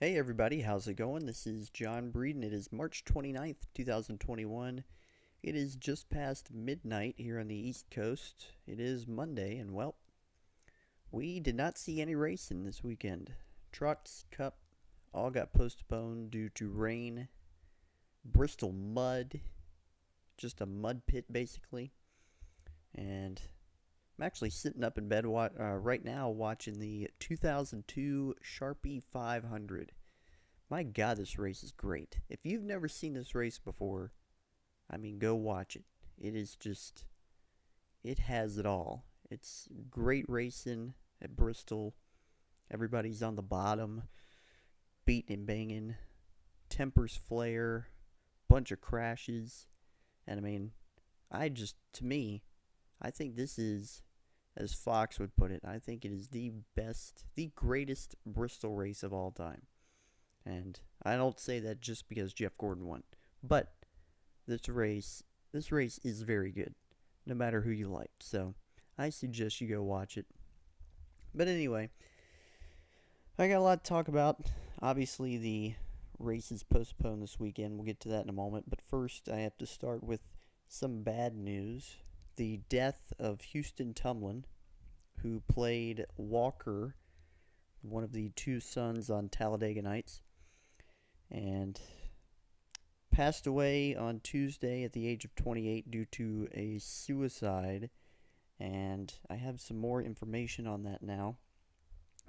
Hey everybody, how's it going? This is John Breeden. It is March 29th, 2021. It is just past midnight here on the East Coast. It is Monday, and well, we did not see any racing this weekend. Trucks, Cup, all got postponed due to rain, Bristol mud, just a mud pit basically. And I'm actually sitting up in bed right now watching the 2002 Sharpie 500. My God, this race is great. If you've never seen this race before, go watch it. It is just, it has it all. It's great racing at Bristol. Everybody's on the bottom, beating and banging. Tempers flare, bunch of crashes. And to me, I think this is, as Fox would put it, I think it is the best, the greatest Bristol race of all time. And I don't say that just because Jeff Gordon won. But this race this race is very good, no matter who you like. So I suggest you go watch it. But anyway, I got a lot to talk about. Obviously, the race is postponed this weekend. We'll get to that in a moment. But first, I have to start with some bad news. The death of Houston Tumlin, who played Walker, one of the two sons on Talladega Nights, and passed away on Tuesday at the age of 28 due to a suicide. And I have some more information on that now.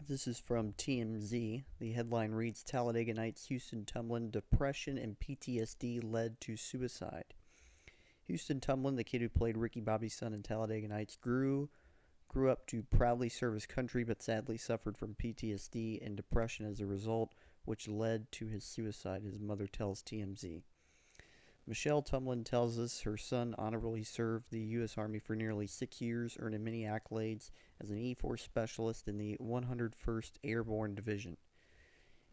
This is from TMZ. The headline reads, Talladega Nights Houston Tumlin, depression and PTSD led to suicide. Houston Tumlin, the kid who played Ricky Bobby's son in Talladega Nights, grew up to proudly serve his country, but sadly suffered from PTSD and depression as a result, which led to his suicide, his mother tells TMZ. Michelle Tumlin tells us her son honorably served the U.S. Army for nearly 6 years, earning many accolades as an E-4 specialist in the 101st Airborne Division.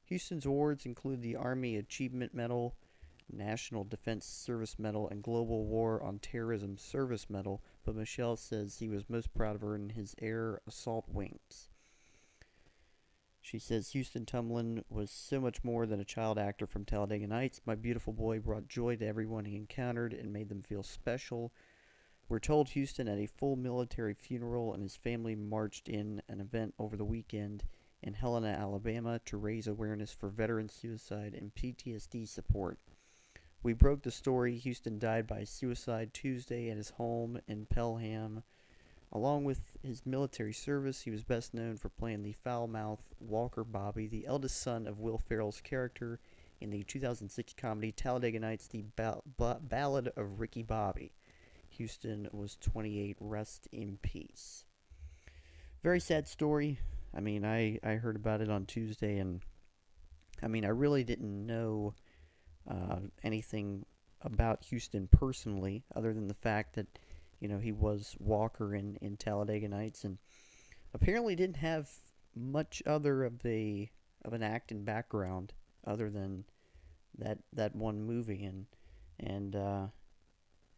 Houston's awards include the Army Achievement Medal, National Defense Service Medal, and Global War on Terrorism Service Medal, but Michelle says he was most proud of earning his Air Assault Wings. She says Houston Tumlin was so much more than a child actor from Talladega Nights. My beautiful boy brought joy to everyone he encountered and made them feel special. We're told Houston had a full military funeral, and his family marched in an event over the weekend in Helena, Alabama to raise awareness for veteran suicide and PTSD support. We broke the story. Houston died by suicide Tuesday at his home in Pelham. Along with his military service, he was best known for playing the foul-mouthed Walker Bobby, the eldest son of Will Ferrell's character in the 2006 comedy Talladega Nights, The Ballad of Ricky Bobby. Houston was 28. Rest in peace. Very sad story. I heard about it on Tuesday, and I really didn't know anything about Houston personally, other than the fact that he was Walker in Talladega Nights, and apparently didn't have much other of an acting background other than that one movie. And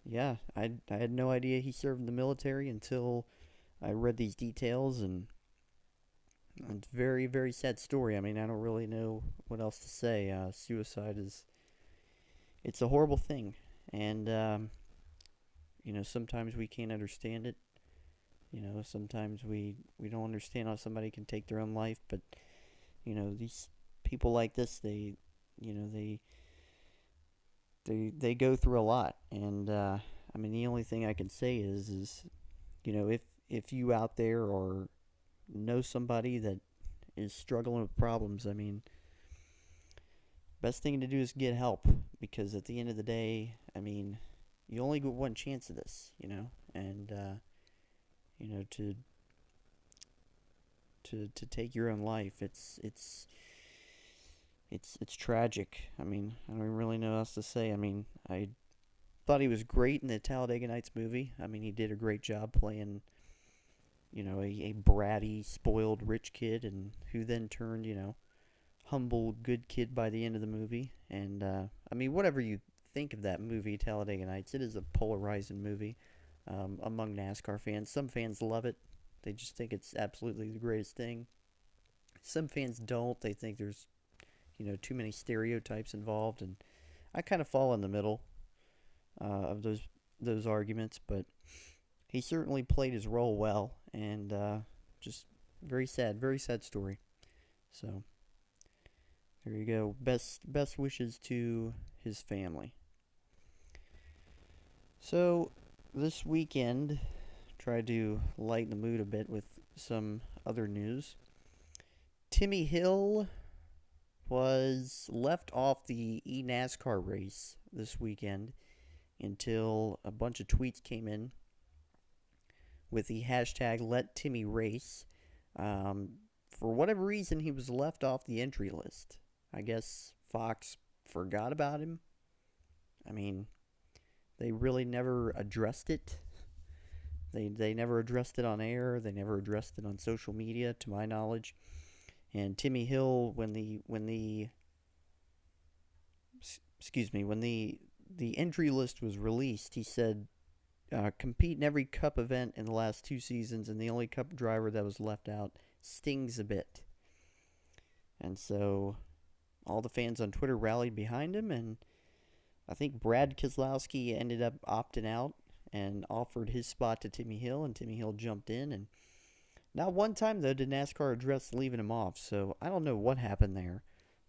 yeah, I had no idea he served in the military until I read these details, and it's a very, very sad story. I don't really know what else to say. Suicide it's a horrible thing, and sometimes we can't understand it. Sometimes we don't understand how somebody can take their own life, but these people like this, you know, they go through a lot, and the only thing I can say is if you out there or know somebody that is struggling with problems, best thing to do is get help, because at the end of the day, you only get one chance of this, and to take your own life, it's tragic. I don't really know what else to say. I thought he was great in the Talladega Nights movie. He did a great job playing, a bratty, spoiled, rich kid, and who then turned, humble, good kid by the end of the movie. And whatever you think of that movie, Talladega Nights, it is a polarizing movie among NASCAR fans. Some fans love it; they just think it's absolutely the greatest thing. Some fans don't. They think there's too many stereotypes involved, and I kind of fall in the middle of those arguments. But he certainly played his role well, and just very sad story. So there you go. Best wishes to his family. So this weekend, tried to lighten the mood a bit with some other news. Timmy Hill was left off the Nascar race this weekend until a bunch of tweets came in with the hashtag #LetTimmyRace. For whatever reason, he was left off the entry list. I guess Fox forgot about him. I mean, they really never addressed it. They never addressed it on air. They never addressed it on social media, to my knowledge. And Timmy Hill, when the entry list was released, he said, compete in every Cup event in the last 2 seasons, and the only Cup driver that was left out stings a bit. And so all the fans on Twitter rallied behind him, and I think Brad Keselowski ended up opting out and offered his spot to Timmy Hill, and Timmy Hill jumped in. And not one time, though, did NASCAR address leaving him off, so I don't know what happened there.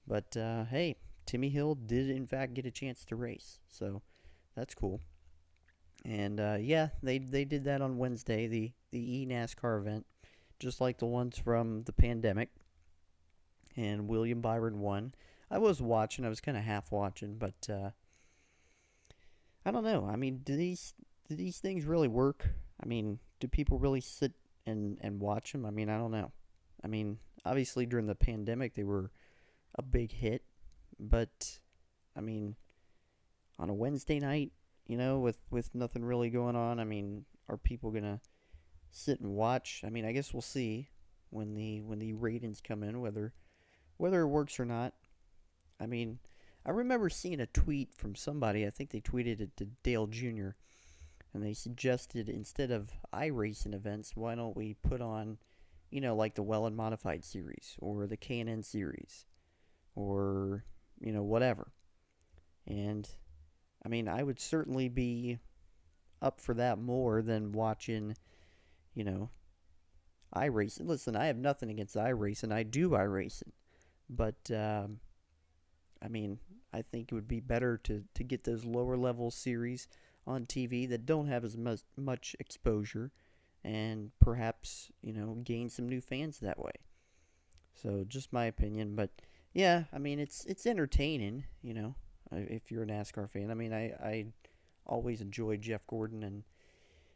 But, hey, Timmy Hill did, in fact, get a chance to race, so that's cool. And, yeah, they did that on Wednesday, the eNASCAR event, just like the ones from the pandemic. And William Byron won. I was watching. I was kind of half watching, but I don't know. I mean, do these things really work? I mean, do people really sit and watch them? I mean, I don't know. I mean, obviously during the pandemic they were a big hit, but I mean, on a Wednesday night, with nothing really going on, I mean, are people gonna sit and watch? I mean, I guess we'll see when the ratings come in whether it works or not. I mean, I remember seeing a tweet from somebody. I think they tweeted it to Dale Jr. And they suggested, instead of iRacing events, why don't we put on, like the Well and Modified series or the K&N series or, whatever. And, I mean, I would certainly be up for that more than watching, iRacing. Listen, I have nothing against iRacing. I do iRacing. But, I mean, I think it would be better to get those lower level series on TV that don't have as much exposure, and perhaps, gain some new fans that way. So just my opinion, but yeah, I mean, it's entertaining, if you're a NASCAR fan. I mean, I always enjoyed Jeff Gordon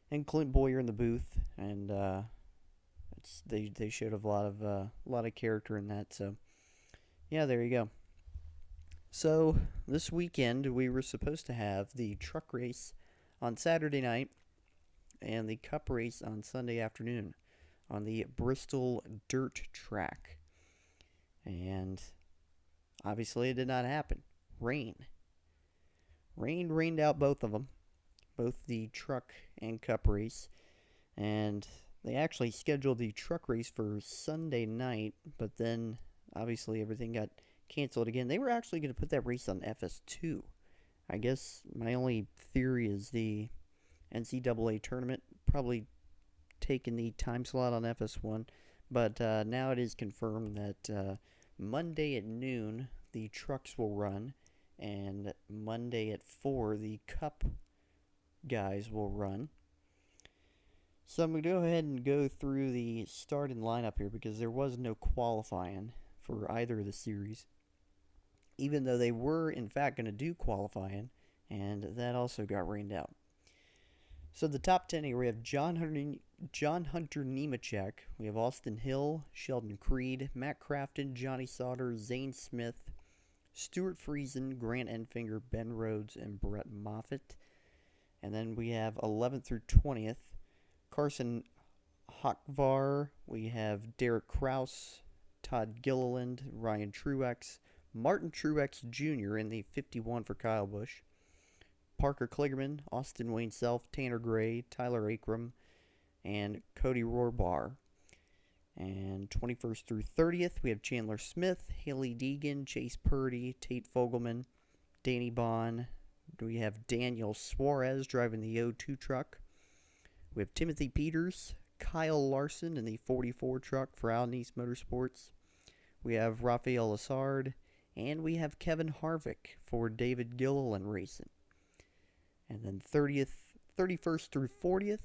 and Clint Boyer in the booth, and they showed a lot of character in that. So yeah, there you go. So this weekend we were supposed to have the truck race on Saturday night and the Cup race on Sunday afternoon on the Bristol dirt track. And obviously it did not happen. Rain rained out both of them, both the truck and Cup race. And they actually scheduled the truck race for Sunday night, but then obviously everything got canceled again. They were actually going to put that race on FS2. I guess my only theory is the NCAA tournament probably taking the time slot on FS1. But now it is confirmed that Monday at noon the trucks will run, and Monday at 4 the Cup guys will run. So I'm going to go ahead and go through the starting lineup here, because there was no qualifying for either of the series, even though they were in fact going to do qualifying, and that also got rained out. So the top 10 here, we have John Hunter Nemechek, we have Austin Hill, Sheldon Creed, Matt Crafton, Johnny Sauter, Zane Smith, Stuart Friesen, Grant Enfinger, Ben Rhodes, and Brett Moffitt. And then we have 11th through 20th, Carson Hochvar, we have Derek Kraus, Todd Gilliland, Ryan Truex, Martin Truex Jr. in the 51 for Kyle Busch, Parker Kligerman, Austin Wayne Self, Tanner Gray, Tyler Akram, and Cody Rohrbar. And 21st through 30th, we have Chandler Smith, Haley Deegan, Chase Purdy, Tate Fogelman, Danny Bond. We have Daniel Suarez driving the O2 truck. We have Timothy Peters, Kyle Larson in the 44 truck for Allen East Motorsports. We have Rafael Lassard, and we have Kevin Harvick for David Gilliland Racing. And then 31st through 40th,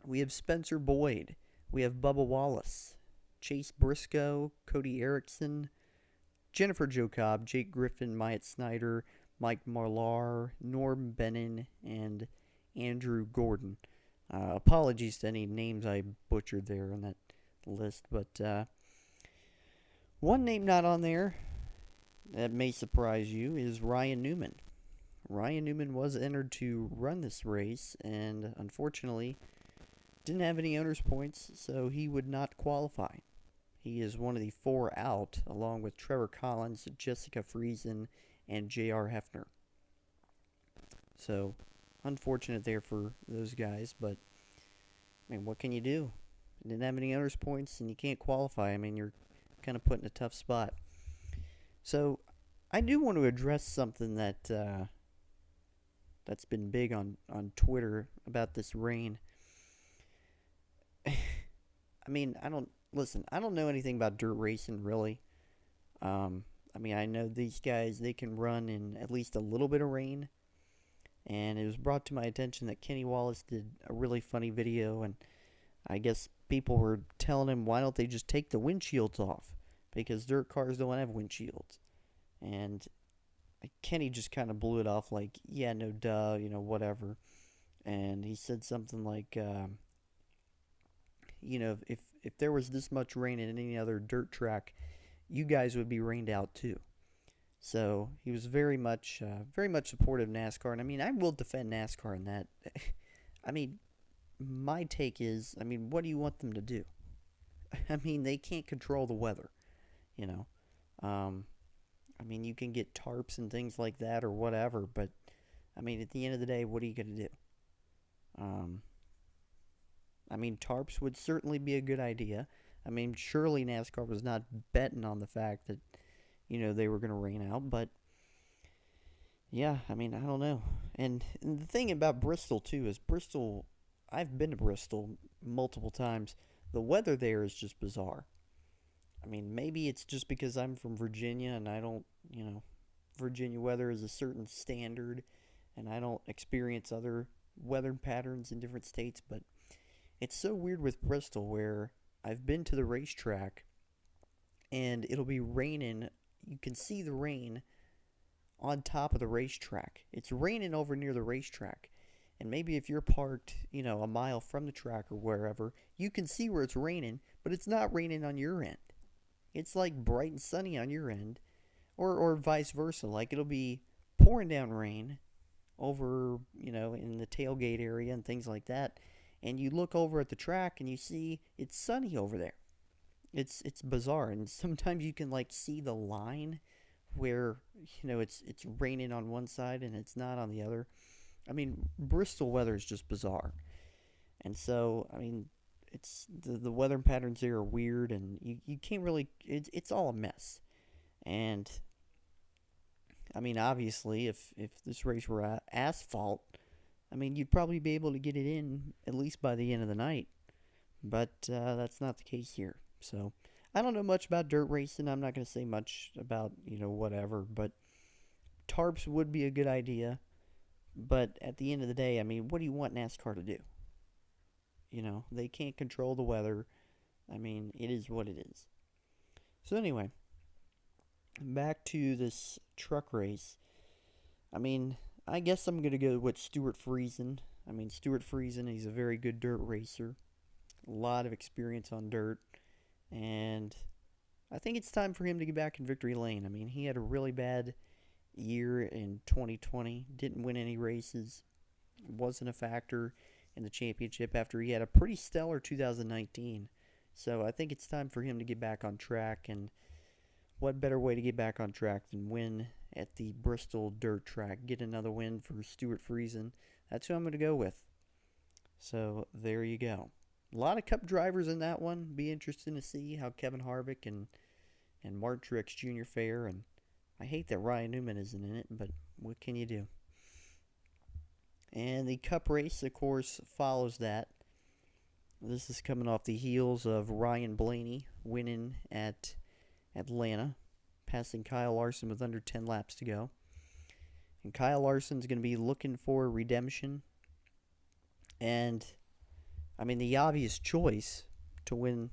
we have Spencer Boyd. We have Bubba Wallace, Chase Briscoe, Cody Erickson, Jennifer Jo Cobb, Jake Griffin, Myatt Snyder, Mike Marlar, Norm Bennon, and Andrew Gordon. Apologies to any names I butchered there on that list, but one name not on there that may surprise you is Ryan Newman. Ryan Newman was entered to run this race, and unfortunately didn't have any owner's points, so he would not qualify. He is one of the 4 out, along with Trevor Collins, Jessica Friesen, and J.R. Hefner. So, unfortunate there for those guys, but, I mean, what can you do? You didn't have any owner's points, and you can't qualify. I mean, you're kind of put in a tough spot. So, I do want to address something that that's been big on Twitter about this rain. I mean, I don't know anything about dirt racing, really. I mean, I know these guys, they can run in at least a little bit of rain. And it was brought to my attention that Kenny Wallace did a really funny video, and I guess people were telling him, why don't they just take the windshields off? Because dirt cars don't have windshields. And Kenny just kind of blew it off like, yeah, no duh, whatever. And he said something like, if there was this much rain in any other dirt track, you guys would be rained out too. So he was very much supportive of NASCAR, and I mean, I will defend NASCAR in that. I mean, my take is, I mean, what do you want them to do? I mean, they can't control the weather, I mean, you can get tarps and things like that or whatever, but I mean, at the end of the day, what are you going to do? I mean, tarps would certainly be a good idea. I mean, surely NASCAR was not betting on the fact that, they were going to rain out, but yeah, I mean, I don't know. And the thing about Bristol, too, is Bristol, I've been to Bristol multiple times. The weather there is just bizarre. I mean, maybe it's just because I'm from Virginia and I don't, Virginia weather is a certain standard and I don't experience other weather patterns in different states, but it's so weird with Bristol where I've been to the racetrack and it'll be raining. You can see the rain on top of the racetrack. It's raining over near the racetrack. And maybe if you're parked, a mile from the track or wherever, you can see where it's raining, but it's not raining on your end. It's like bright and sunny on your end, or vice versa. Like it'll be pouring down rain over, in the tailgate area and things like that. And you look over at the track and you see it's sunny over there. It's bizarre, and sometimes you can like see the line where it's raining on one side and it's not on the other. I mean, Bristol weather is just bizarre, and so I mean, it's the weather patterns there are weird, and you can't really. It's all a mess, and I mean, obviously, if this race were asphalt, I mean, you'd probably be able to get it in at least by the end of the night, but that's not the case here. So, I don't know much about dirt racing. I'm not going to say much about, whatever. But tarps would be a good idea. But at the end of the day, I mean, what do you want NASCAR to do? They can't control the weather. I mean, it is what it is. So, anyway, back to this truck race. I mean, I guess I'm going to go with Stuart Friesen. I mean, Stuart Friesen, he's a very good dirt racer. A lot of experience on dirt. And I think it's time for him to get back in victory lane. I mean, he had a really bad year in 2020. Didn't win any races. Wasn't a factor in the championship after he had a pretty stellar 2019. So I think it's time for him to get back on track. And what better way to get back on track than win at the Bristol dirt track? Get another win for Stuart Friesen. That's who I'm going to go with. So there you go. A lot of Cup drivers in that one. Be interesting to see how Kevin Harvick and Mark Truex Jr. fare. And I hate that Ryan Newman isn't in it, but what can you do? And the Cup race, of course, follows that. This is coming off the heels of Ryan Blaney winning at Atlanta, passing Kyle Larson with under 10 laps to go. And Kyle Larson's going to be looking for redemption. And, I mean, the obvious choice to win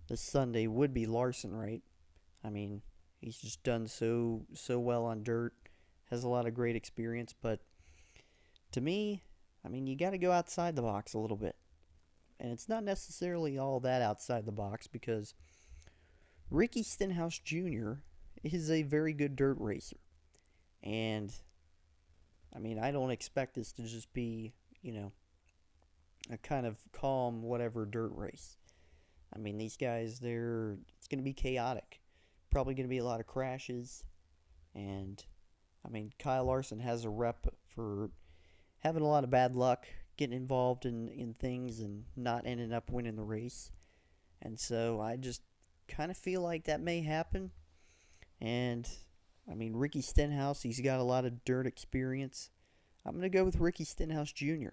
this Sunday would be Larson, right? I mean, he's just done so well on dirt, has a lot of great experience. But to me, I mean, you got to go outside the box a little bit. And it's not necessarily all that outside the box, because Ricky Stenhouse Jr. is a very good dirt racer. And, I mean, I don't expect this to just be, a kind of calm, whatever, dirt race. I mean, these guys, it's going to be chaotic. Probably going to be a lot of crashes. And, I mean, Kyle Larson has a rep for having a lot of bad luck, getting involved in things and not ending up winning the race. And so I just kind of feel like that may happen. And, I mean, Ricky Stenhouse, he's got a lot of dirt experience. I'm going to go with Ricky Stenhouse Jr.,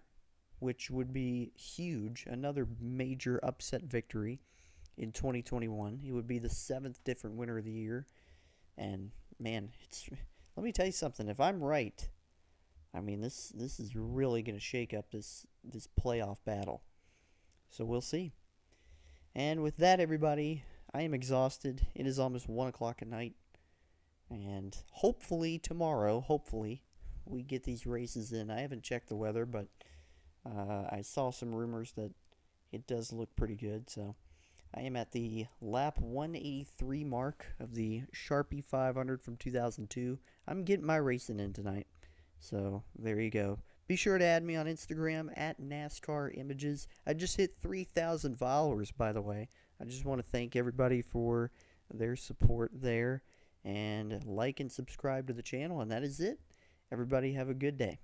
which would be huge. Another major upset victory in 2021. He would be the 7th different winner of the year. And, man, let me tell you something. If I'm right, I mean, this is really going to shake up this playoff battle. So we'll see. And with that, everybody, I am exhausted. It is almost 1 o'clock at night. And hopefully tomorrow, we get these races in. I haven't checked the weather, but I saw some rumors that it does look pretty good. So I am at the lap 183 mark of the Sharpie 500 from 2002. I'm getting my racing in tonight. So there you go. Be sure to add me on Instagram at NASCAR Images. I just hit 3,000 followers, by the way. I just want to thank everybody for their support there. And like and subscribe to the channel. And that is it. Everybody have a good day.